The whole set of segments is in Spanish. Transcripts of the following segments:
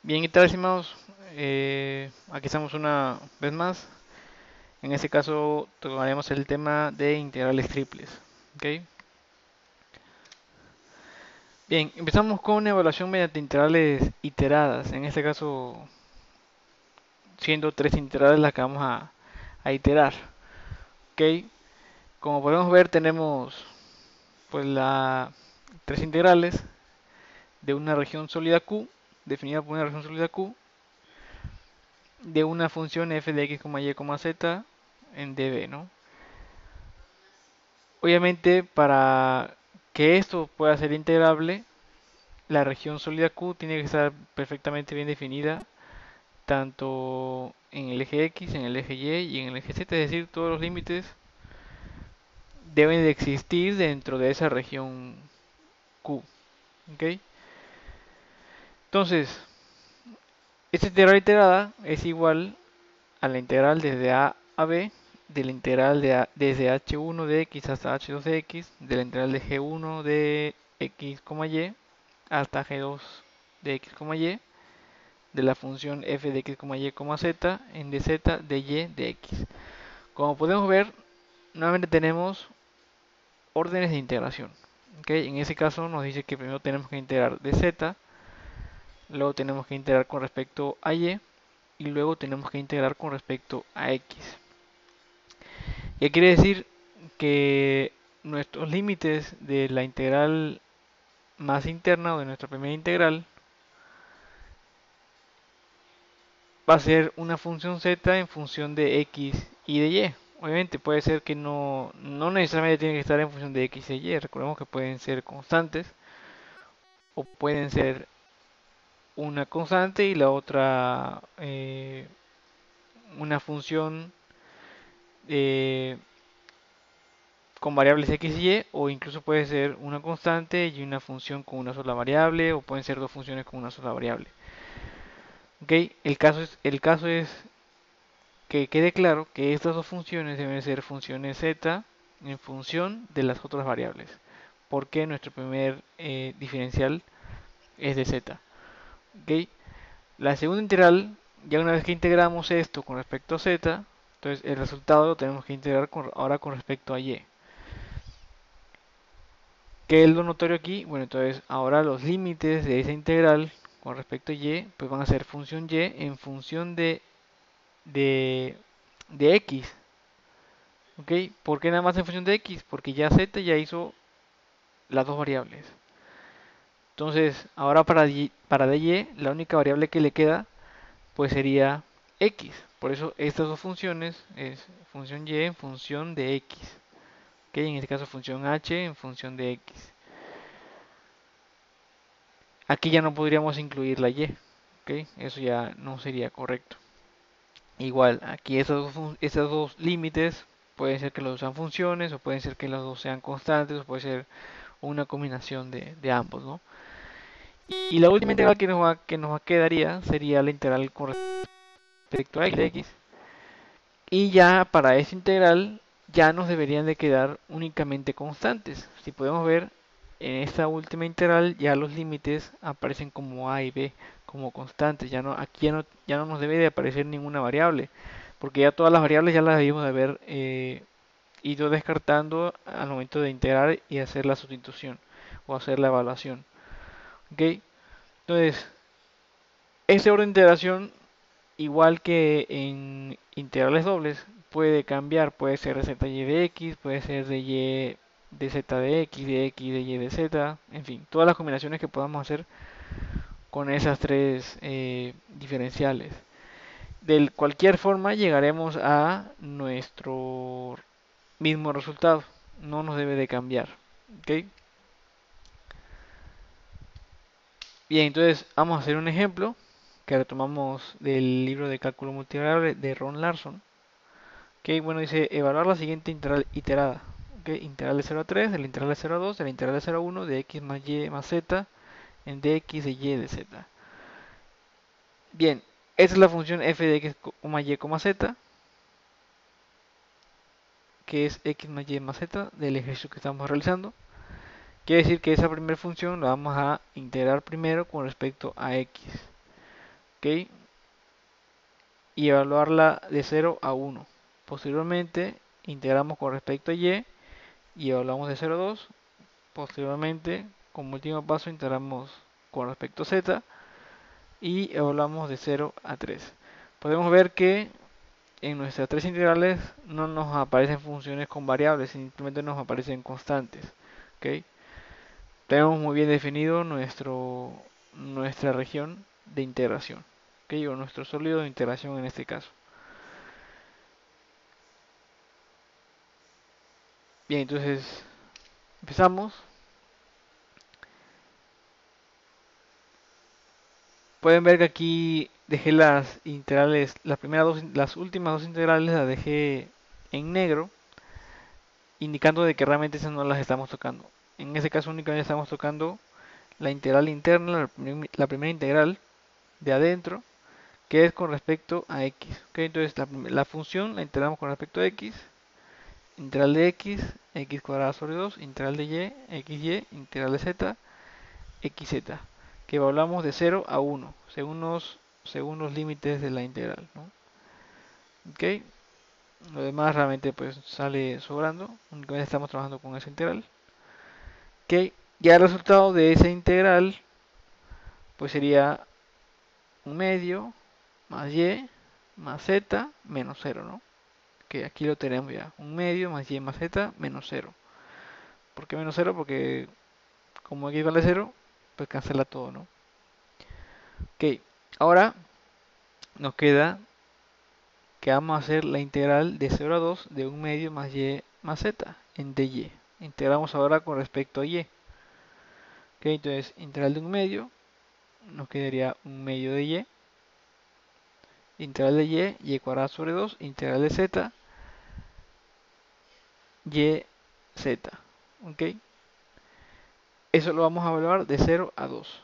Bien, ¿qué tal, estimados? Aquí estamos una vez más. En este caso tocaremos el tema de integrales triples. ¿Ok? Bien, empezamos con una evaluación mediante integrales iteradas. En este caso, siendo tres integrales las que vamos a iterar. ¿Ok? Como podemos ver, tenemos pues tres integrales de una región sólida Q, definida por una región sólida Q, de una función f de x, y, z en db, ¿no? Obviamente, para que esto pueda ser integrable, la región sólida Q tiene que estar perfectamente bien definida, tanto en el eje X, en el eje Y y en el eje Z, es decir, todos los límites deben de existir dentro de esa región Q. ¿Ok? Entonces, esta integral iterada es igual a la integral desde A a B, de la integral desde h1 de x hasta h2 de x, de la integral de g1 de x, y hasta g2 de x, y, de la función f de x, y, z en dz de y de x. Como podemos ver, nuevamente tenemos órdenes de integración. ¿Okay? En ese caso nos dice que primero tenemos que integrar dz, luego tenemos que integrar con respecto a y luego tenemos que integrar con respecto a x. ¿Qué quiere decir? Que nuestros límites de la integral más interna o de nuestra primera integral va a ser una función z en función de x y de y. Obviamente puede ser que no necesariamente tiene que estar en función de x y y. Recordemos que pueden ser constantes o pueden ser una constante y la otra una función eh, con variables x y y, o incluso puede ser una constante y una función con una sola variable, o pueden ser dos funciones con una sola variable. ¿Okay? El caso es que quede claro que estas dos funciones deben ser funciones z en función de las otras variables, porque nuestro primer diferencial es de z. ¿Okay? La segunda integral, ya una vez que integramos esto con respecto a z, entonces el resultado lo tenemos que integrar ahora con respecto a y. ¿Qué es lo notorio aquí? Bueno, entonces ahora los límites de esa integral con respecto a y, pues van a ser función y en función de, de x. ¿Ok? ¿Por qué nada más en función de x? Porque ya z ya hizo las dos variables. Entonces, ahora para dy, la única variable que le queda, pues sería x. Por eso estas dos funciones es función y en función de x. ¿Ok? En este caso función h en función de x. Aquí ya no podríamos incluir la y. ¿Ok? Eso ya no sería correcto. Igual, aquí esos dos límites pueden ser que los dos sean funciones o pueden ser que los dos sean constantes o puede ser una combinación de ambos, ¿no? Y la última integral que nos quedaría sería la integral con respecto a x. Y ya para esa integral ya nos deberían de quedar únicamente constantes. Si podemos ver, en esta última integral ya los límites aparecen como a y b, como constantes. Aquí ya no nos debe de aparecer ninguna variable, porque ya todas las variables ya las debimos de haber ido descartando al momento de integrar y hacer la sustitución o hacer la evaluación. ¿Ok? Entonces, este orden de integración, igual que en integrales dobles, puede cambiar. Puede ser de z y de x, puede ser de y de z de x de y de z, en fin, todas las combinaciones que podamos hacer con esas tres diferenciales. De cualquier forma, llegaremos a nuestro mismo resultado. No nos debe de cambiar. ¿Ok? Bien, entonces vamos a hacer un ejemplo que retomamos del libro de cálculo multivariable de Ron Larson. Ok, bueno, dice evaluar la siguiente integral iterada. Ok, integral de 0 a 3, de la integral de 0 a 2, de la integral de 0 a 1, de x más y más z, en dx de y de z. Bien, esta es la función f de x, y, z, que es x más y más z del ejercicio que estamos realizando. Quiere decir que esa primera función la vamos a integrar primero con respecto a x. ¿ok? Y evaluarla de 0 a 1. Posteriormente integramos con respecto a y evaluamos de 0 a 2. Posteriormente, como último paso, integramos con respecto a z y evaluamos de 0 a 3. Podemos ver que en nuestras tres integrales no nos aparecen funciones con variables, simplemente nos aparecen constantes. ¿Ok? Tenemos muy bien definido nuestra región de integración, ¿ok? O nuestro sólido de integración en este caso. Bien, entonces empezamos. Pueden ver que aquí dejé las integrales, las últimas dos integrales las dejé en negro, indicando de que realmente esas no las estamos tocando. En ese caso únicamente estamos tocando la integral interna, la primera integral de adentro, que es con respecto a x. ¿Ok? Entonces la función la integramos con respecto a x, integral de x cuadrado sobre 2, integral de xy, integral de z, xz, que evaluamos de 0 a 1, según los límites de la integral, ¿no? ¿Ok? Lo demás realmente pues sale sobrando, únicamente estamos trabajando con esa integral. ¿Ok? Ya el resultado de esa integral pues sería un medio más y más z menos 0, ¿no? Que aquí lo tenemos ya, un medio más y más z menos 0. ¿Por qué menos 0? Porque como x vale 0, pues cancela todo, ¿no? Ok, ahora nos queda que vamos a hacer la integral de 0 a 2 de un medio más y más z en dy. Integramos ahora con respecto a y. Ok, entonces integral de un medio nos quedaría un medio de y. Integral de y cuadrado sobre 2. Integral de z, y, z. Ok, eso lo vamos a evaluar de 0 a 2.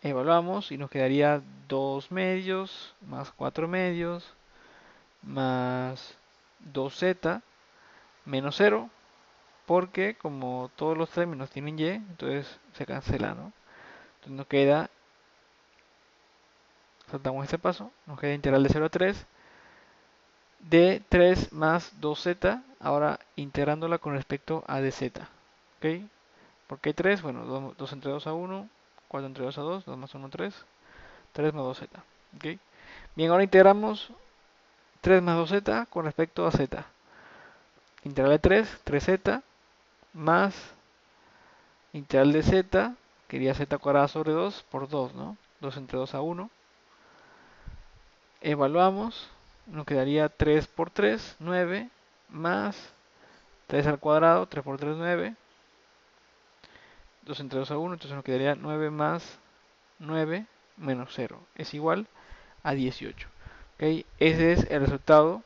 Evaluamos y nos quedaría 2 medios más 4 medios más 2z menos 0, porque como todos los términos tienen y, entonces se cancela, ¿no? Entonces nos queda, saltamos este paso, nos queda integral de 0 a 3 de 3 más 2z, ahora integrándola con respecto a dz. ¿Ok? ¿Por qué 3? Bueno, 2 entre 2 a 1, 4 entre 2 a 2, 2 más 1, 3, 3 más 2z. ¿Ok? Bien, ahora integramos 3 más 2z con respecto a z. Integral de 3, 3z, más integral de z, quería z cuadrada sobre 2 por 2, ¿no? 2 entre 2 a 1. Evaluamos, nos quedaría 3 por 3, 9, más 3 al cuadrado, 3 por 3, 9. 2 entre 2 a 1, entonces nos quedaría 9 más 9 menos 0. Es igual a 18. ¿Okay? Ese es el resultado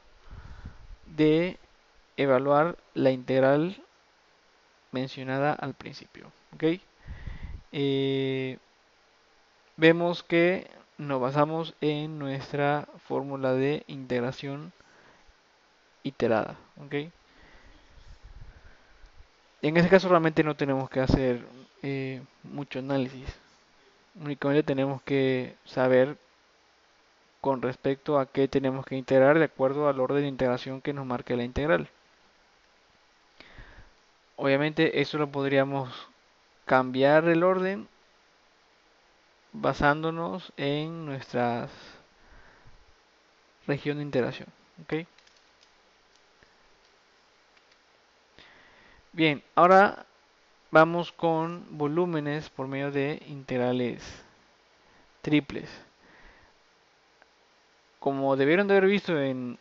de evaluar la integral mencionada al principio. ¿Okay? Vemos que nos basamos en nuestra fórmula de integración iterada. ¿Okay? En ese caso realmente no tenemos que hacer mucho análisis. Únicamente tenemos que saber con respecto a qué tenemos que integrar de acuerdo al orden de integración que nos marque la integral. Obviamente eso lo podríamos cambiar el orden basándonos en nuestra región de integración. ¿Okay? Bien, ahora vamos con volúmenes por medio de integrales triples. Como debieron de haber visto en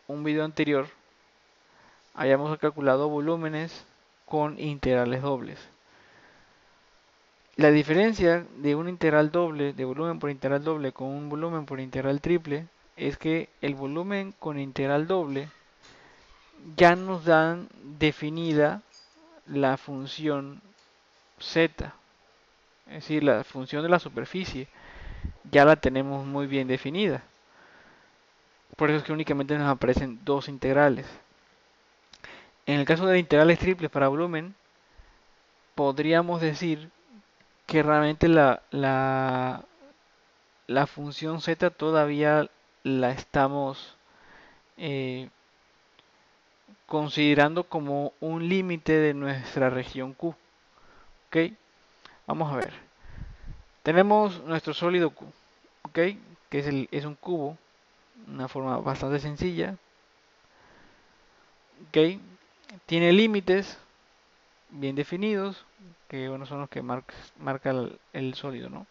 un video anterior, hayamos calculado volúmenes con integrales dobles. La diferencia de un integral doble, de volumen por integral doble con un volumen por integral triple, es que el volumen con integral doble ya nos dan definida la función z, es decir, la función de la superficie, ya la tenemos muy bien definida. Por eso es que únicamente nos aparecen dos integrales. En el caso de integrales triples para volumen, podríamos decir que realmente la función z todavía la estamos eh, considerando como un límite de nuestra región Q. ¿Ok? Vamos a ver. Tenemos nuestro sólido Q, ¿ok? Que es un cubo, una forma bastante sencilla, ¿ok? Tiene límites bien definidos, que bueno, son los que marca el sólido, ¿no?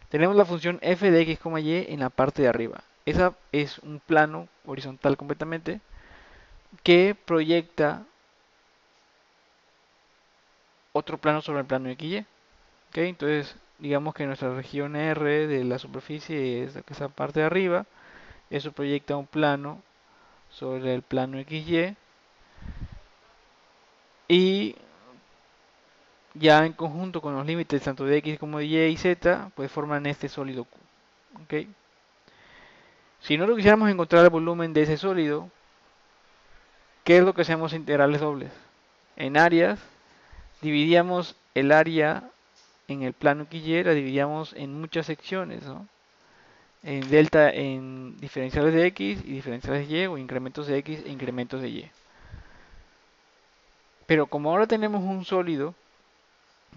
Tenemos la función f de x, y en la parte de arriba. Esa es un plano horizontal completamente que proyecta otro plano sobre el plano XY. ¿Ok? Entonces, digamos que nuestra región R de la superficie es esa parte de arriba. Eso proyecta un plano sobre el plano XY. Y ya en conjunto con los límites tanto de X como de Y y Z, pues forman este sólido Q. ¿Ok? Si nosotros quisiéramos encontrar el volumen de ese sólido, ¿qué es lo que hacemos integrales dobles? En áreas, dividíamos el área en el plano XY, la dividíamos en muchas secciones, ¿no? En delta, en diferenciales de X y diferenciales de Y, o incrementos de X e incrementos de Y. Pero como ahora tenemos un sólido,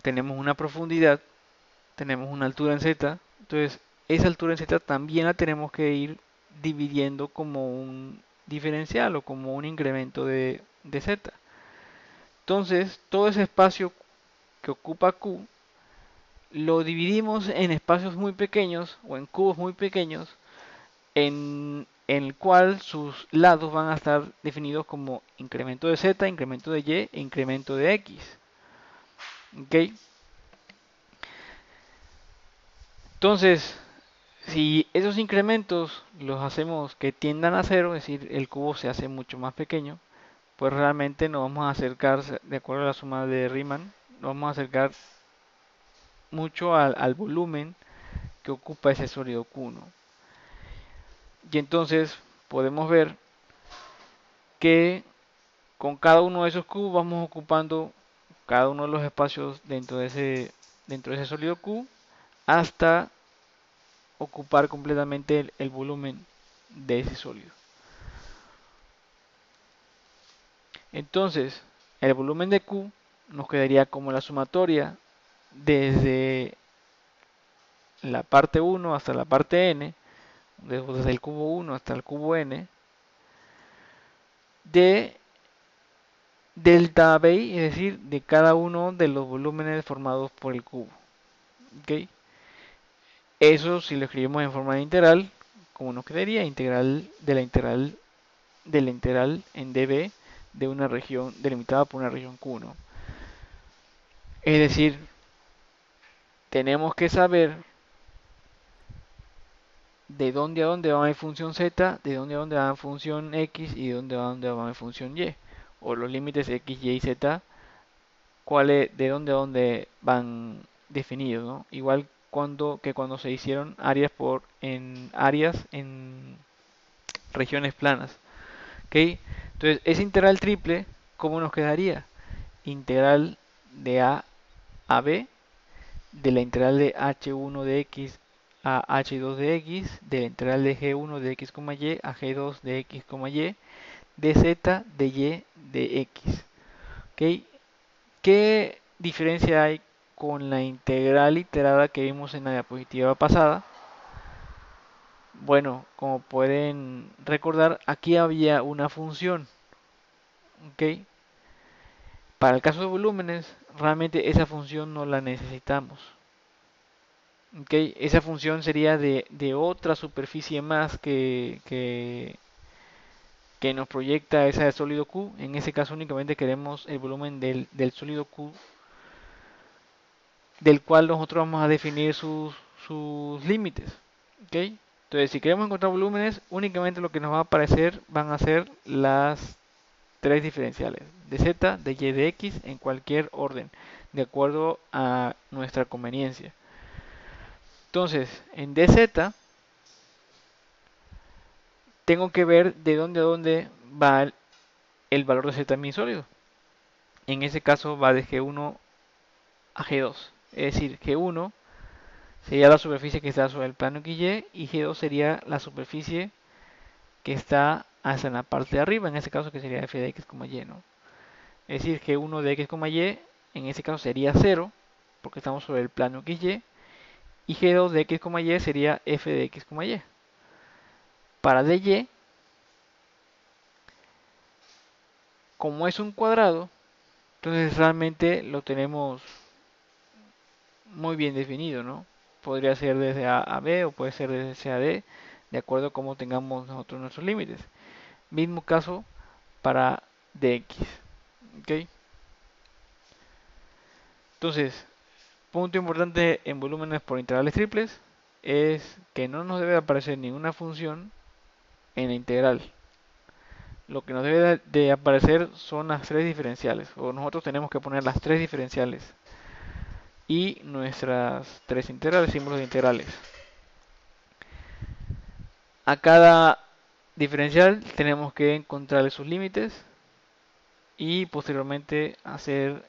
tenemos una profundidad, tenemos una altura en Z, entonces esa altura en Z también la tenemos que ir dividiendo como un diferencial o como un incremento de Z. Entonces, todo ese espacio que ocupa Q lo dividimos en espacios muy pequeños o en cubos muy pequeños en el cual sus lados van a estar definidos como incremento de Z, incremento de Y e incremento de X. ¿Ok? Entonces, si esos incrementos los hacemos que tiendan a cero, es decir, el cubo se hace mucho más pequeño, pues realmente nos vamos a acercar, de acuerdo a la suma de Riemann, nos vamos a acercar mucho al volumen que ocupa ese sólido Q1. Y entonces podemos ver que con cada uno de esos cubos vamos ocupando cada uno de los espacios dentro de ese sólido Q hasta ocupar completamente el volumen de ese sólido. Entonces, el volumen de Q nos quedaría como la sumatoria desde la parte 1 hasta la parte n, desde el cubo 1 hasta el cubo n, de delta B, es decir, de cada uno de los volúmenes formados por el cubo. ¿Ok? Eso si lo escribimos en forma de integral, como nos quedaría integral en dB de una región delimitada por una región Q1. Es decir, tenemos que saber de dónde a dónde va mi función z, de dónde a dónde va mi función x y de dónde a dónde va mi función y. O los límites x, y z, de dónde a dónde van definidos, ¿no? Igual cuando se hicieron áreas en regiones planas. ¿Ok? Entonces, ese integral triple, ¿cómo nos quedaría? Integral de a b, de la integral de h1 de x a h2 de x, de la integral de g1 de x, y a g2 de x, y, de z de y de x. ¿Ok? ¿Qué diferencia hay con la integral iterada que vimos en la diapositiva pasada? Bueno, como pueden recordar, aquí había una función. ¿Ok? Para el caso de volúmenes, realmente esa función no la necesitamos. ¿Ok? Esa función sería de otra superficie más que nos proyecta esa de sólido Q. En ese caso únicamente queremos el volumen del sólido Q, del cual nosotros vamos a definir sus límites. ¿Ok? Entonces, si queremos encontrar volúmenes, únicamente lo que nos va a aparecer van a ser las tres diferenciales, de z, de y, de x, en cualquier orden, de acuerdo a nuestra conveniencia. Entonces, en dz tengo que ver de dónde a dónde va el valor de z en mi sólido. En ese caso va de G1 a G2. Es decir, G1 sería la superficie que está sobre el plano XY y G2 sería la superficie que está hasta en la parte de arriba, en este caso que sería f de x, y, ¿no? Es decir, G1 de x, y en este caso sería 0, porque estamos sobre el plano XY, y G2 de x, y sería f de x, y. Para dy, como es un cuadrado, entonces realmente lo tenemos muy bien definido, ¿no? Podría ser desde A a B o puede ser desde C a D, de acuerdo a cómo tengamos nosotros nuestros límites. Mismo caso para dx, ¿ok? Entonces, punto importante en volúmenes por integrales triples es que no nos debe aparecer ninguna función en la integral. Lo que nos debe de aparecer son las tres diferenciales, o nosotros tenemos que poner las tres diferenciales y nuestras tres integrales, símbolos de integrales. A cada diferencial tenemos que encontrarle sus límites y posteriormente hacer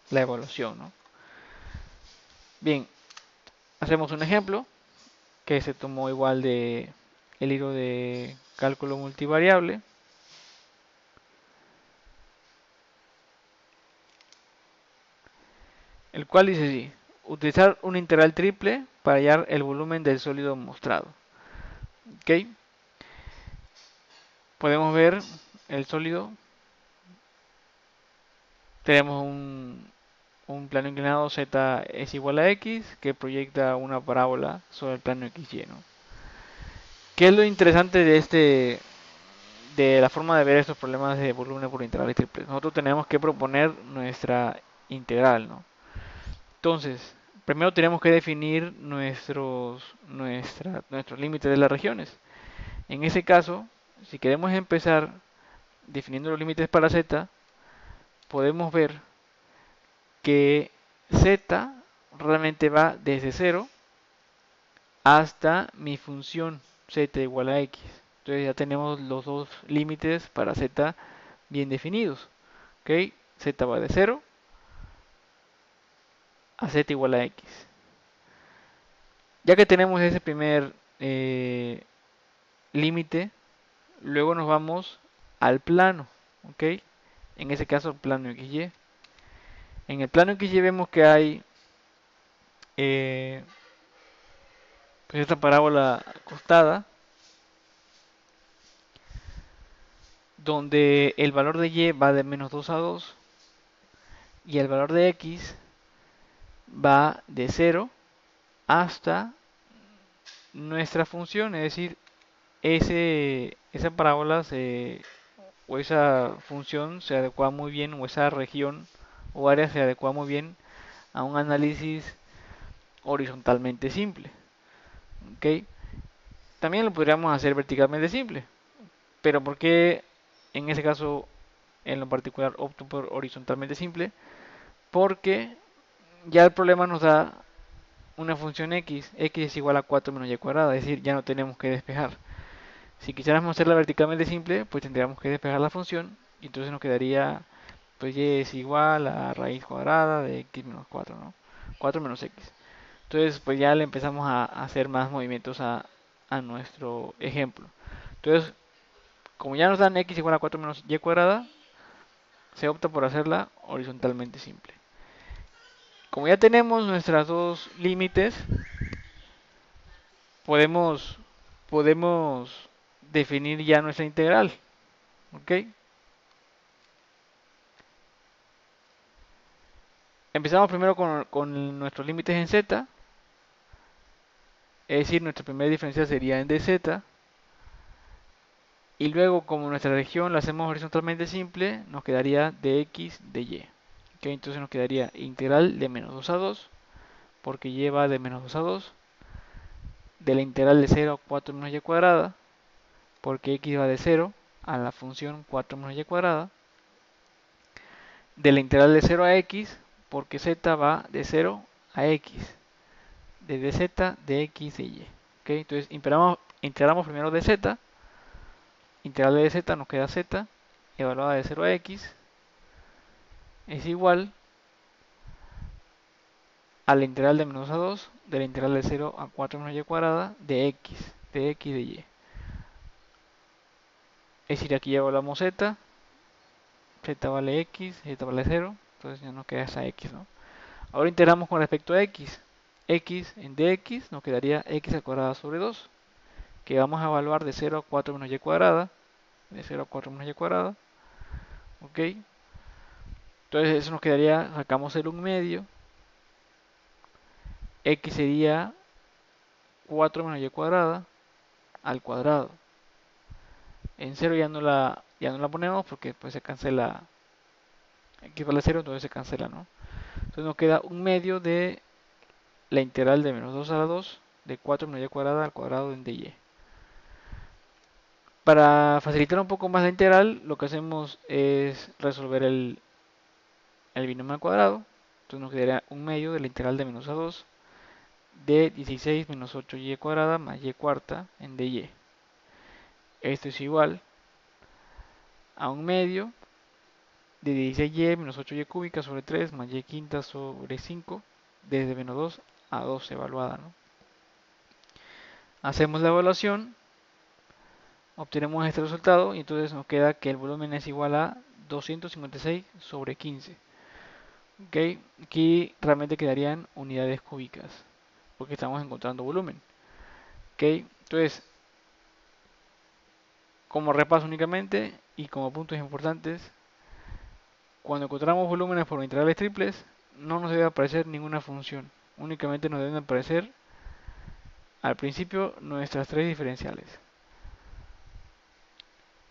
la evaluación, ¿no? Bien, hacemos un ejemplo que se tomó igual de el libro de cálculo multivariable. El cual dice así: utilizar una integral triple para hallar el volumen del sólido mostrado. ¿Ok? Podemos ver el sólido. Tenemos un plano inclinado z es igual a x que proyecta una parábola sobre el plano xy, ¿no? ¿Qué es lo interesante de la forma de ver estos problemas de volumen por integrales triples? Nosotros tenemos que proponer nuestra integral, ¿no? Entonces, primero tenemos que definir nuestros límites de las regiones. En ese caso, si queremos empezar definiendo los límites para z, podemos ver que z realmente va desde 0 hasta mi función z igual a x. Entonces ya tenemos los dos límites para z bien definidos. ¿Ok? Z va de 0 a z igual a x. Ya que tenemos ese primer límite, luego nos vamos al plano, ¿ok? En ese caso el plano XY. En el plano XY vemos que hay pues esta parábola acostada, donde el valor de Y va de menos 2 a 2 y el valor de X va de 0 hasta nuestra función, es decir, esa parábola o esa función se adecua muy bien, o esa región o área se adecua muy bien a un análisis horizontalmente simple. ¿Ok? También lo podríamos hacer verticalmente simple, pero ¿por qué en ese caso en lo particular opto por horizontalmente simple? Porque ya el problema nos da una función x es igual a 4 menos y cuadrada, es decir, ya no tenemos que despejar. Si quisiéramos hacerla verticalmente simple, pues tendríamos que despejar la función y entonces nos quedaría, pues y es igual a raíz cuadrada de x menos 4, ¿no? 4 menos x. Entonces, pues ya le empezamos a hacer más movimientos a nuestro ejemplo. Entonces, como ya nos dan x igual a 4 menos y cuadrada, se opta por hacerla horizontalmente simple. Como ya tenemos nuestros dos límites, podemos, podemos definir ya nuestra integral. ¿Ok? Empezamos primero con nuestros límites en z, es decir, nuestra primera diferencia sería en dz. Y luego, como nuestra región la hacemos horizontalmente simple, nos quedaría dx de y. ¿Ok? Entonces nos quedaría integral de menos 2 a 2, porque y va de menos 2 a 2, de la integral de 0 a 4 menos y cuadrada, porque x va de 0 a la función 4 menos y cuadrada, de la integral de 0 a x, porque z va de 0 a x, de dz de x de y. ¿Okay? Entonces integramos primero dz, integral de dz nos queda z, evaluada de 0 a x, es igual a la integral de menos a 2 de la integral de 0 a 4 menos y cuadrada de x de y. Es decir, aquí ya evaluamos z, z vale x, z vale 0, entonces ya nos queda esa x, ¿no? Ahora integramos con respecto a x. X en dx nos quedaría x al cuadrado sobre 2, que vamos a evaluar de 0 a 4 menos y cuadrada, de 0 a 4 menos y cuadrada, ¿ok? Entonces eso nos quedaría, sacamos el 1 medio, x sería 4 menos y cuadrada al cuadrado. En 0 ya no la ponemos porque pues se cancela, x vale 0, entonces se cancela, ¿no? Entonces nos queda 1 medio de la integral de menos 2 a la 2 de 4 menos y cuadrada al cuadrado en dy. Para facilitar un poco más la integral, lo que hacemos es resolver el binomio al cuadrado. Entonces nos quedaría 1 medio de la integral de menos a 2 de 16 menos 8y cuadrada más y cuarta en dy. Esto es igual a 1 medio de 16y menos 8y cúbica sobre 3 más y quinta sobre 5 desde menos 2 a 2 evaluada, ¿no? Hacemos la evaluación, obtenemos este resultado y entonces nos queda que el volumen es igual a 256 sobre 15. ¿Ok? Aquí realmente quedarían unidades cúbicas porque estamos encontrando volumen. ¿Ok? Entonces, como repaso únicamente y como puntos importantes, cuando encontramos volúmenes por integrales triples, no nos debe aparecer ninguna función. Únicamente nos deben aparecer al principio nuestras tres diferenciales.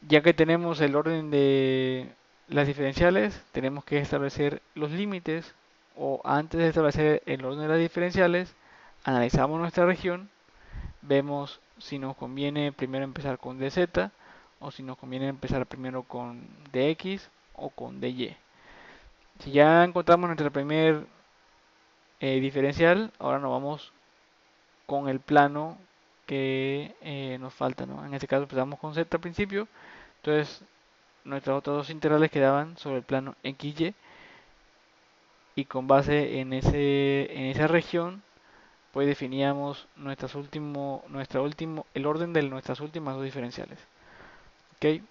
Ya que tenemos el orden de las diferenciales, tenemos que establecer los límites o antes de establecer el orden de las diferenciales, analizamos nuestra región, vemos si nos conviene primero empezar con dz o si nos conviene empezar primero con dx o con dy. Si ya encontramos nuestra primer diferencial, ahora nos vamos con el plano que nos falta, ¿no? En este caso empezamos con z al principio, entonces nuestras otras dos integrales quedaban sobre el plano xy y con base en esa región pues definíamos el orden de nuestras últimas dos diferenciales. ¿Ok?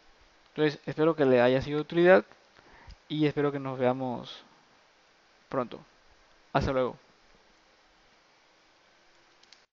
Entonces espero que le haya sido de utilidad y espero que nos veamos pronto. Hasta luego.